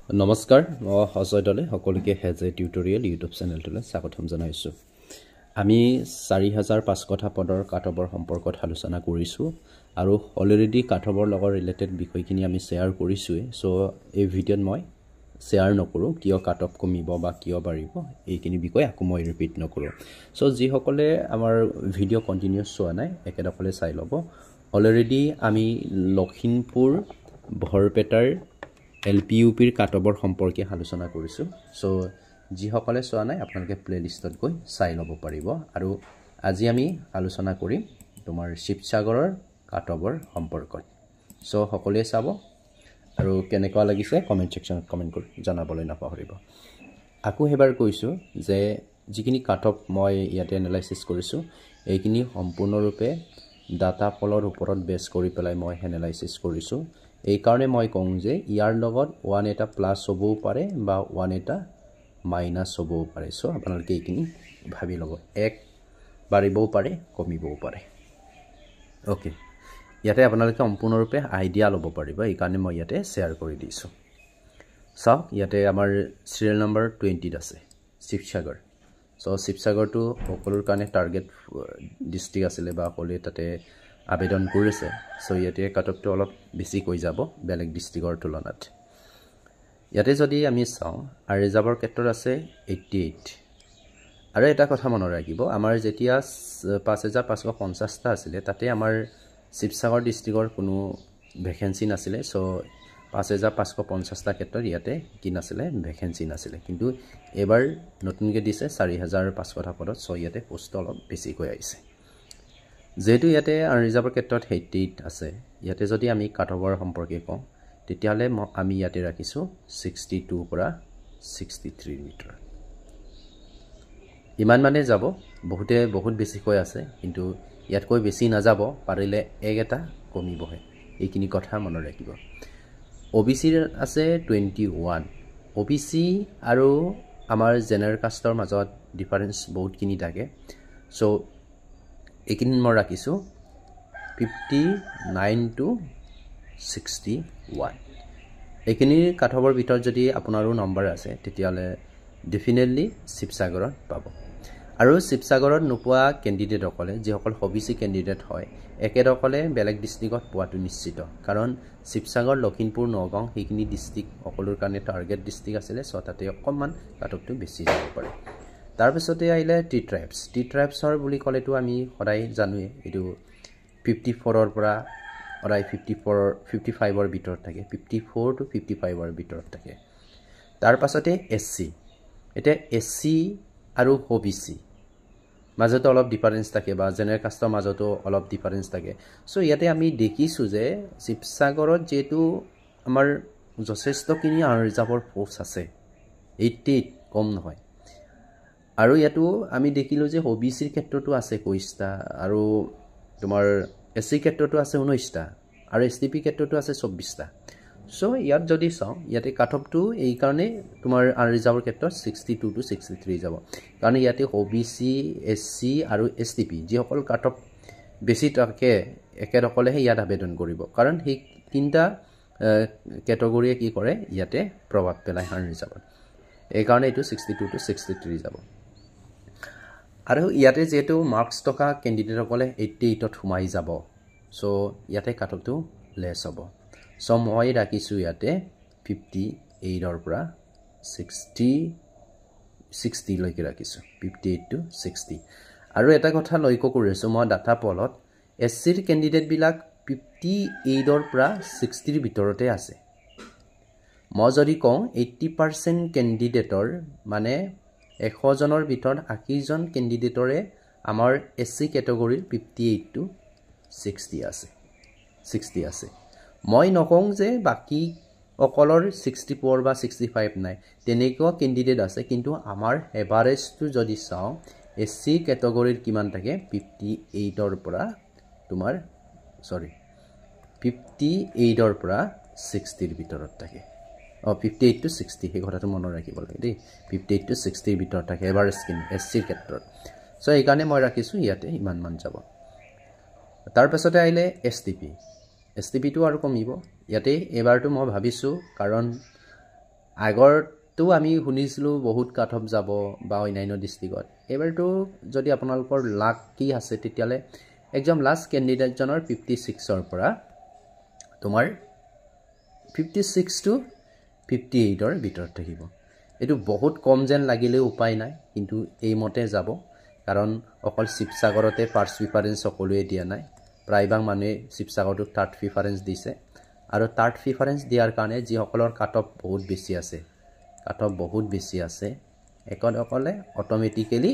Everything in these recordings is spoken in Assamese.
নমস্কাৰ মই অজয় দলে সকলোকে হেজে টিউটৰিয়েল ইউটিউব চেনেলটোলৈ স্বাগতম জনাইছোঁ। আমি 4500 পদৰ কাটঅফৰ সম্পৰ্কত আলোচনা কৰিছোঁ আৰু অলৰেডি কাটঅফৰ লগত ৰিলেটেড বিষয়খিনি আমি শ্বেয়াৰ কৰিছোঁৱে। সো এই ভিডিঅ'ত মই শ্বেয়াৰ নকৰোঁ কিয় কাটঅফ কমিব বা কিয় বাঢ়িব এইখিনি বিষয় আকৌ মই ৰিপিট নকৰোঁ। সো যিসকলে আমাৰ ভিডিঅ' কণ্টিনিউছ চোৱা নাই একেদখলে চাই ল'ব। অলৰেডি আমি লখিমপুৰ বৰপেটাৰ LPUPৰ কাটঅফৰ সম্পৰ্কে আলোচনা কৰিছোঁ। সো যিসকলে চোৱা নাই আপোনালোকে প্লেলিষ্টত গৈ চাই ল'ব পাৰিব। আৰু আজি আমি আলোচনা কৰিম তোমাৰ শিৱসাগৰৰ কাটঅফৰ সম্পৰ্কত। সো সকলোৱে চাব আৰু কেনেকুৱা লাগিছে কমেণ্ট ছেকশ্যনত কমেণ্ট কৰি জনাবলৈ নাপাহৰিব। আকৌ এবাৰ কৈছোঁ যে যিখিনি কাটঅফ মই ইয়াতে এনালাইচিছ কৰিছোঁ এইখিনি সম্পূৰ্ণৰূপে ডাটা পলৰ ওপৰত বেছ কৰি পেলাই মই এনালাইচিছ কৰিছোঁ। এই কাৰণে মই কওঁ যে ইয়াৰ লগত 1 এটা প্লাছ হ'বও পাৰে বা 1 এটা মাইনাছ হ'বও পাৰে। সো আপোনালোকে এইখিনি ভাবি ল'ব, এক বাঢ়িবও পাৰে কমিবও পাৰে। অ'কে, ইয়াতে আপোনালোকে সম্পূৰ্ণৰূপে আইডিয়া ল'ব পাৰিব, এইকাৰণে মই ইয়াতে শ্বেয়াৰ কৰি দিছোঁ। চাওক ইয়াতে আমাৰ চিৰিয়েল নম্বৰ 20ত আছে শিৱসাগৰ। সো শিৱসাগৰটো সকলোৰ কাৰণে টাৰ্গেট ডিষ্ট্ৰিক্ট আছিলে বা সকলোৱে তাতে আবেদন কৰিছে। সো ইয়াতে কাটঅফটো অলপ বেছিকৈ যাব বেলেগ ডিষ্ট্ৰিক্টৰ তুলনাত। ইয়াতে যদি আমি চাওঁ আৰু ৰিজাৰ্ভৰ ক্ষেত্ৰত আছে 88। আৰু এটা কথা মনত ৰাখিব, আমাৰ যেতিয়া 5550টা আছিলে তাতে আমাৰ শিৱসাগৰ ডিষ্ট্ৰিক্টৰ কোনো ভেকেঞ্চি নাছিলে। সো 5550টা ক্ষেত্ৰত ইয়াতে কি নাছিলে ভেকেঞ্চি নাছিলে, কিন্তু এবাৰ নতুনকৈ দিছে 4500টা পদত। সো ইয়াতে পোষ্ট অলপ বেছিকৈ আহিছে। যেহেতু ইয়াতে ৰিজাৰ্ভৰ ক্ষেত্ৰত 88 আছে, ইয়াতে যদি আমি কাটঅফৰ সম্পৰ্কে কওঁ তেতিয়াহ'লে আমি ইয়াতে ৰাখিছোঁ 62 পৰা 63 ভিতৰত। ইমান মানে যাব, বহুত বেছিকৈ আছে, কিন্তু ইয়াতকৈ বেছি নাযাব, পাৰিলে এটা কমিবহে। এইখিনি কথা মনত ৰাখিব। OBC আছে 21। OBC আৰু আমাৰ জেনেৰেল কাষ্টৰ মাজত ডিফাৰেঞ্চ বহুতখিনি থাকে। সো এইখিনি মই ৰাখিছোঁ 59 to 61। এইখিনিৰ কাটঅফৰ ভিতৰত যদি আপোনাৰো নম্বৰ আছে তেতিয়াহ'লে ডেফিনেটলি শিৱসাগৰত পাব। আৰু শিৱসাগৰত নোপোৱা কেণ্ডিডেটসকলে যিসকল OBC কেণ্ডিডেট হয় একেদখলে বেলেগ ডিষ্ট্ৰিক্টত পোৱাটো নিশ্চিত, কাৰণ শিৱসাগৰ লখিমপুৰ নগাঁও সেইখিনি ডিষ্ট্ৰিক্ট সকলোৰ কাৰণে টাৰ্গেট ডিষ্ট্ৰিক্ট আছিলে। সো তাতে অকণমান কাটঅফটো বেছি যাব পাৰে। তাৰপিছতে আহিলে টি ট্ৰাইবছৰ বুলি ক'লেতো আমি সদায় জানোৱে এইটো 54ৰ পৰা সদায় 55ৰ ভিতৰত থাকে, 54 to 55ৰ ভিতৰত থাকে। তাৰপাছতে SC। এতিয়া SC আৰু OBC মাজতো অলপ ডিফাৰেঞ্চ থাকে বা জেনেৰেল কাষ্টৰ মাজতো অলপ ডিফাৰেঞ্চ থাকে। সো ইয়াতে আমি দেখিছোঁ যে শিৱসাগৰত যিহেতু আমাৰ যথেষ্টখিনি ৰিজাৰ্ভৰ পোষ্ট আছে, 88 কম নহয়। আৰু ইয়াতো আমি দেখিলোঁ যে OBCৰ ক্ষেত্ৰতো আছে 21টা আৰু তোমাৰ SC ক্ষেত্ৰতো আছে 19টা আৰু SDP ক্ষেত্ৰতো আছে 24টা। সো ইয়াত যদি চাওঁ ইয়াতে কাটঅফটো এইকাৰণে তোমাৰ ৰিজাৰ্ভৰ ক্ষেত্ৰত 62 to 63 যাব, কাৰণ ইয়াতে OBC, SC আৰু SDP যিসকল কাটঅফ বেছি থাকে একেদখলেহে ইয়াত আবেদন কৰিব, কাৰণ সেই তিনিটা কেটেগৰীয়ে কি কৰে ইয়াতে প্ৰভাৱ পেলায় ৰিজাৰ্ভত। এইকাৰণে এইটো 62 to 63 যাব। আৰু ইয়াতে যিহেতু মাৰ্কছ থকা কেণ্ডিডেটসকলে 88ত সোমাই যাব, সো ইয়াতে কাটঅফটো লেছ হ'ব। সো মই ৰাখিছোঁ ইয়াতে 58ৰ পৰা 60লৈকে ৰাখিছোঁ, 58 to 60। আৰু এটা কথা লক্ষ্য কৰি আছোঁ মই ডাটা পলত SCৰ কেণ্ডিডেটবিলাক 58ৰ পৰা 60ৰ ভিতৰতে আছে। মই যদি কওঁ 80% কেণ্ডিডেটৰ মানে 100জনৰ ভিতৰত 80জন কেণ্ডিডেটৰে আমাৰ SC কেটেগৰীৰ 58 to 60 আছে। মই নকওঁ যে বাকী অকলৰ 64 বা 65 নাই, তেনেকুৱা কেণ্ডিডেট আছে, কিন্তু আমাৰ এভাৰেজটো যদি চাওঁ SC কেটেগৰীৰ কিমান থাকে 58ৰ পৰা 60ৰ ভিতৰত থাকে। 58 to 60 সেই কথাটো মনত ৰাখিব লাগে দেই, 58 to 60ৰ ভিতৰত থাকে এভাৰেজখিনি SCৰ ক্ষেত্ৰত। সো এইকাৰণে মই ৰাখিছোঁ ইয়াতে ইমানমান যাব। তাৰপাছতে আহিলে STP টো আৰু কমিব ইয়াতে। এবাৰটো মই ভাবিছোঁ কাৰণ আগৰটো আমি শুনিছিলোঁ বহুত কাট অফ যাব বা অন্যান্য ডিষ্ট্ৰিক্টত এইবাৰতো যদি আপোনালোকৰ লাক কি আছে তেতিয়াহ'লে একদম লাষ্ট কেণ্ডিডেটজনৰ 56ৰ পৰা তোমাৰ 56 to 58ৰ ভিতৰত থাকিব এইটো বহুত কম যেন লাগিলেও উপায় নাই কিন্তু এইমতে যাব কাৰণ অকল শিৱসাগৰতে ফাৰ্ষ্ট প্ৰিফাৰেন্স সকলোৱে দিয়া নাই প্ৰায়ভাগ মানুহে শিৱসাগৰটোক থাৰ্ড প্ৰিফাৰেন্স দিছে আৰু থাৰ্ড প্ৰিফাৰেন্স দিয়াৰ কাৰণে যিসকলৰ কাট অফ বহুত বেছি আছে একলে অট'মেটিকেলি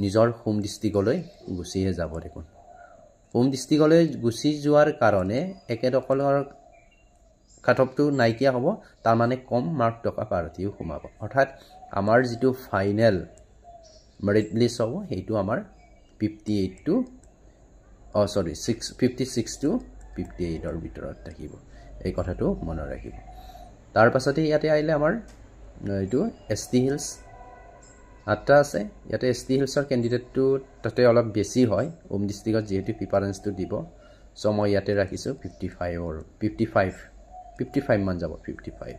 নিজৰ হোম ডিষ্ট্ৰিক্টলৈ গুচিহে যাব দেখোন হোম ডিষ্ট্ৰিক্টলৈ গুচি যোৱাৰ কাৰণে একেদকলৰ কাট অফটো নাইকিয়া হ'ব তাৰ মানে কম মাৰ্ক থকা প্ৰাৰ্থীও সোমাব অৰ্থাৎ আমাৰ যিটো ফাইনেল মেৰিট লিষ্ট হ'ব সেইটো আমাৰ 56 to 58ৰ ভিতৰত থাকিব এই কথাটো মনত ৰাখিব তাৰ পাছতে ইয়াতে আহিলে আমাৰ এইটো ST হিলছ 8টা আছে ইয়াতে ST হিলছৰ কেণ্ডিডেটটো তাতে অলপ বেছি হয় হোম ডিষ্ট্ৰিক্টত যেহেতু প্ৰিফাৰেন্সটো দিব সো মই ইয়াতে ৰাখিছোঁ 55 মান যাব 55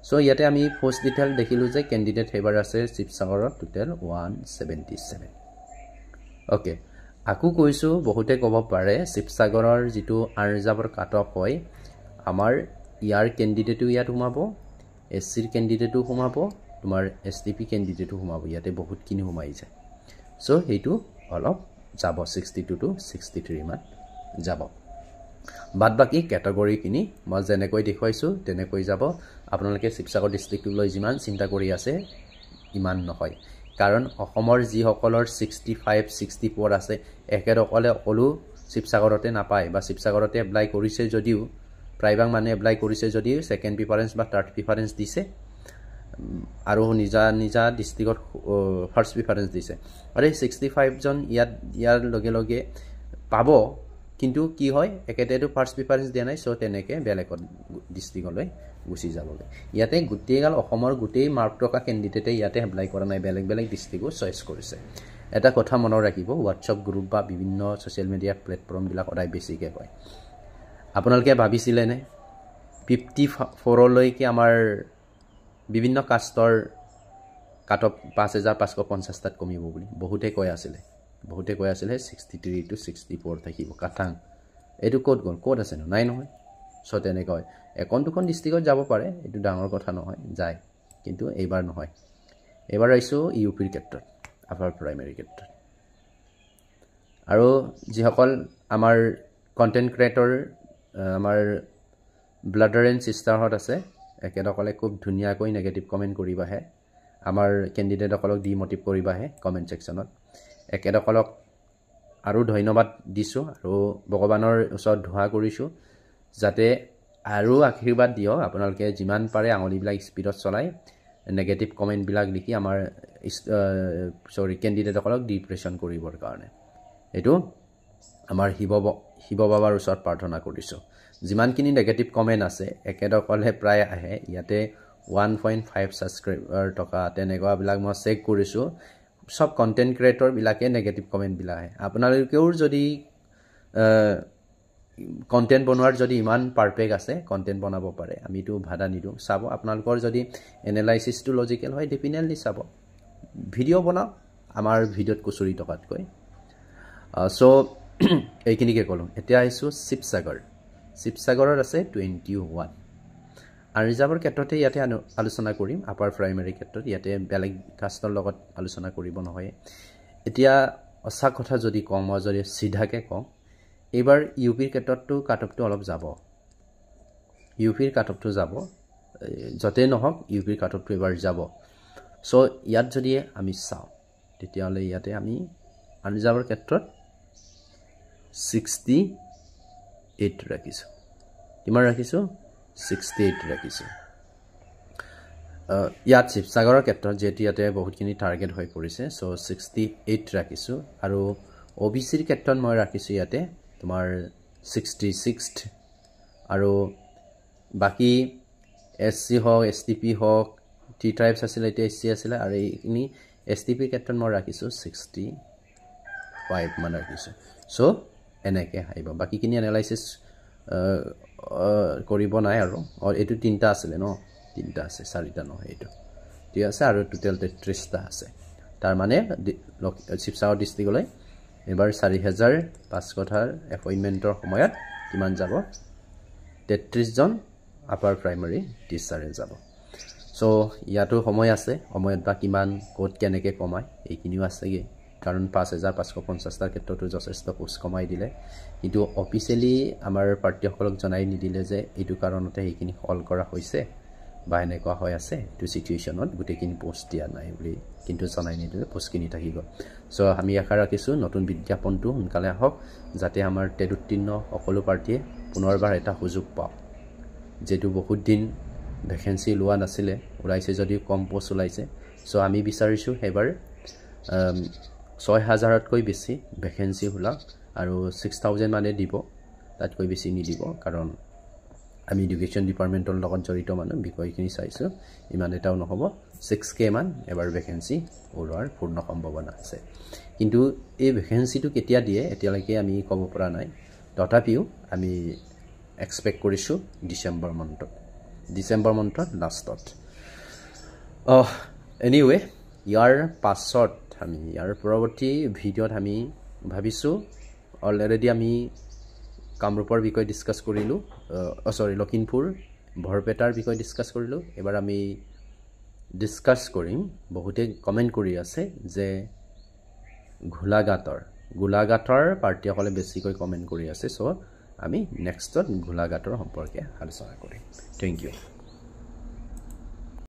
সো ইয়াতে আমি পোষ্ট ডিটেইল দেখিলোঁ যে কেণ্ডিডেট হেবাৰ আছে শিৱসাগৰত টোটেল 177 ওকে আকু কৈছোঁ বহুতে ক'ব পাৰে শিৱসাগৰৰ যিটো আৰজাবৰ কাট অফ হয় আমাৰ ইয়াৰ কেণ্ডিডেটো ইয়াত সোমাব SCৰ কেণ্ডিডেটো সোমাব তোমাৰ STP কেণ্ডিডেটো সোমাব ইয়াতে বহুতখিনি সোমাই যায় সো সেইটো অলপ যাব 62 to 63 মান যাব বাদ বাকি ক্যাটাগৰীখিনি মই যেনেকৈ দেখুৱাইছোঁ তেনেকৈ যাব আপোনালোকে শিৱসাগৰ ডিষ্ট্ৰিক্টলৈ যিমান চিন্তা কৰি আছে ইমান নহয় কাৰণ অসমৰ যিসকলৰ 65 64 আছে একেদকলে সকলো শিৱসাগৰতে নাপায় বা শিৱসাগৰতে এপ্লাই কৰিছে যদিও প্ৰায়ভাগ মানুহে এপ্লাই কৰিছে যদিও সেকেন্ড প্ৰিফাৰেন্স বা থাৰ্ড প্ৰিফাৰেন্স দিছে আৰু নিজা ডিষ্ট্ৰিক্টত ফাৰ্ষ্ট প্ৰিফাৰেন্স দিছে আৰু 65 জন ইয়াৰ লগে লগে পাব কিন্তু কি হয় একেতেটো ফাৰ্ষ্ট প্ৰিফাৰেন্স দিয়া নাই সো তেনেকে বেলেগত ডিষ্ট্ৰিক্টলৈ গুচি যাবগে ইয়াতে গুটেইগাল অসমৰ গুটেই মাৰ্ক টকা কেণ্ডিডেটে ইয়াতে এপ্লাই কৰা নাই বেলেগ ডিষ্ট্ৰিক্টও চয়েস কৰিছে এটা কথা মনত ৰাখিব হোৱাটছআপ গ্ৰুপ বা বিভিন্ন সোশ্যাল মিডিয়া প্লেটফৰ্ম বিলাক অদাই বেছিকে কয় আপোনালোকে ভাবিছিলে নে 54 লৈকে আমাৰ বিভিন্ন কাষ্টৰ কাট অফ 5550 তাত কমিব বুলি বহুতে কৈ আছিলে 63 to 64 থাকিব কাটাং এটো কোড আছে নাই নহয় সো তেনেকৈ এখন দুখন ডিষ্ট্ৰিক্টত যাব পাৰে এটো ডাঙৰ কথা নহয় যায় কিন্তু এইবাৰ নহয় এবাৰ আইছো ইউপিৰ ক্ষেত্ৰত আপাৰ প্ৰাইমাৰী ক্ষেত্ৰত আৰু যিসকল আমাৰ কন্টেন্ট ক্ৰিয়েটৰ আমাৰ ব্লাডাৰ এণ্ড সিস্টাৰহত আছে একেদকলে খুব ধুনিয়াকৈ নেগেটিভ কমেন্ট কৰিবাহে আমাৰ কেণ্ডিডেটসকলক ডিমোটিভ কৰিবাহে কমেন্ট সেকশনত একেদকলক আৰু ধন্যবাদ দিছো আৰু ভগৱানৰ ওচৰত ধোৱা কৰিছো যাতে আৰু আশীৰ্বাদ দিও আপোনালোকে যিমান পাৰে আঙুলিবিলাক স্পিডত চলাই নেগেটিভ কমেন্ট বিলাক লিখি আমাৰ কেণ্ডিডেটসকলক ডিপ্ৰেছন কৰিবৰ কাৰণে এটো আমাৰ শিৱ বাবাৰ ওচৰত প্ৰাৰ্থনা কৰিছো যিমানখিনি নেগেটিভ কমেন্ট আছে একেদকলে প্ৰায় আহে ইয়াতে 1.5 সাবস্ক্ৰাইবাৰ টকা তেনেকুৱা বিলাক মই চেক কৰিছো সব কন্টেন্ট ক্ৰিয়েটৰ বিলাকে নেগেটিভ কমেন্ট বিলাক আহে আপোনালোকেও যদি কন্টেন্ট বনোৱাৰ যদি ইমান পাৰফেক্ট আছে কন্টেন্ট বনাব পাৰে আমিটো ভাডা নিদু চাব আপোনালোকৰ যদি এনালাইসিসটো লজিক্যাল হয় ডেফিনেটলি চাব ভিডিও বনাও আমাৰ ভিডিওত কুচুৰি টকাতকৈ সো এইখিনিকে কলো এতিয়া আইছো শিৱসাগৰৰ আছে 21 আৰু ৰিজাৰ্ভৰ ক্ষেত্ৰতে ইয়াতে আলোচনা কৰিম আপাৰ প্ৰাইমাৰী ক্ষেত্ৰত ইয়াতে বেলেগ কাষ্টৰ লগত আলোচনা কৰিব নহয় এতিয়া অসা কথা যদি কম মই যদি সিধাকে কম এবাৰ ইউপিৰ ক্ষেত্ৰটো কাটঅফটো অলপ যাব ইউপিৰ কাটঅফটো যাব যতে নহক ইউপিৰ কাটঅফটো এবাৰ যাব সো ইয়াত যদি আমি চাও তেতিয়ালে ইয়াতে আমি ৰিজাৰ্ভৰ ক্ষেত্ৰত 68 ৰাখিছো কিমান ৰাখিছো 68 ৰাখিছো ইয়াত শিৱসাগৰৰ ক্ষেত্ৰত যেতি ইয়াতে বহুতখিনি টাৰ্গেট হৈ পৰিছে সো 68 ৰাখিছো আৰু ওবিসিৰ ক্ষেত্ৰত মই ৰাখিছো ইয়াতে তোমাৰ 66 আৰু বাকি এসসি হক এসটিপি হক টি ট্ৰাইবস আছিল এতিয়া এসসি আছিল আৰু এইখিনি এসটিপি ক্ষেত্ৰত মই ৰাখিছো 65 মান ৰাখিছো সো এনেকে হাইব বাকিখিনি এনালাইসিস কৰিব নাই আৰু এটো তিনটা আছিল ন 3টা আছে 4টা নহয় এইটো ঠিক আছে আৰু টোটাল 33টা আছে তাৰ মানে শিৱসাগৰ ডিস্ট্ৰিক্টলৈ এবাৰ 4500 কথাৰ এপইন্টমেন্টৰ সময়ত কিমান যাব 33 জন আপাৰ প্ৰাইমাৰী টিচাৰে যাব সো ইয়াতো সময় আছে সময়ত বা কিমান কোড কেনেকে কমায় এইখিনিও আছেগে কাৰণ 5550টাৰ ক্ষেত্ৰতো যথেষ্ট পোষ্ট কমাই দিলে কিন্তু অফিচিয়ালি আমাৰ পাৰ্টিসকলক জনাই নিদিলে যে এইটো কাৰণতে এইখিনি হল কৰা হৈছে বা এনেকুৱা হৈ আছে এইটো সিচুৱেশ্যনত গোটেইখিনি পোষ্ট দিয়া নাই বুলি কিন্তু জনাই নিদিলে পোষ্টখিনি থাকিব সো আমি আশা ৰাখিছো নতুন বিজ্ঞাপনটো সোনকালে আহক যাতে আমাৰ টেট উত্তীৰ্ণ সকলো পাৰ্টিয়ে পুনৰবাৰ এটা সুযোগ পাওক যেটো বহুত দিন ভ্যাকেন্সি লোৱা নাছিলে ওলাইছে যদি কম পোষ্ট ওলাইছে সো আমি বিচাৰিছো এবাৰ 6000তকৈ বেছি ভ্যাকেন্সি হলা আৰু 6000 মানে দিব তাতকৈ বেছি নিদিব কাৰণ আমি এডুকেশ্যন ডিপাৰ্টমেন্টৰ লগত জড়িত মানুহ বিষয়খিনি চাইছো ইমান এটাও নহব 6k মান এবাৰ ভ্যাকেন্সি ওলোৱাৰ পূৰ্ণ সম্ভাৱনা আছে কিন্তু এই ভ্যাকেন্সিটো কেতিয়া দিয়ে এতিয়ালৈকে আমি ক'ব পৰা নাই তথাপিও আমি এক্সপেক্ট কৰিছো ডিসেম্বৰ মান্থত লাষ্টত এনিৱে ইয়াৰ পাছত আমি ইয়াৰ পৰৱৰ্তী ভিডিঅ'ত আমি ভাবিছো অলৰেডি আমি কামৰূপৰ বিষয় ডিসকাস কৰিলো লখিমপুৰ বৰপেটাৰ বিষয় ডিসকাস কৰিলো এবাৰ আমি ডিসকাস কৰিম বহুতে কমেন্ট কৰি আছে যে গোলাঘাটৰ পাৰ্টিসকলে বেছিকৈ কমেন্ট কৰি আছে সো আমি নেক্সটত গোলাঘাটৰ সম্পৰ্কে আলোচনা কৰিম থ্যাংক ইউ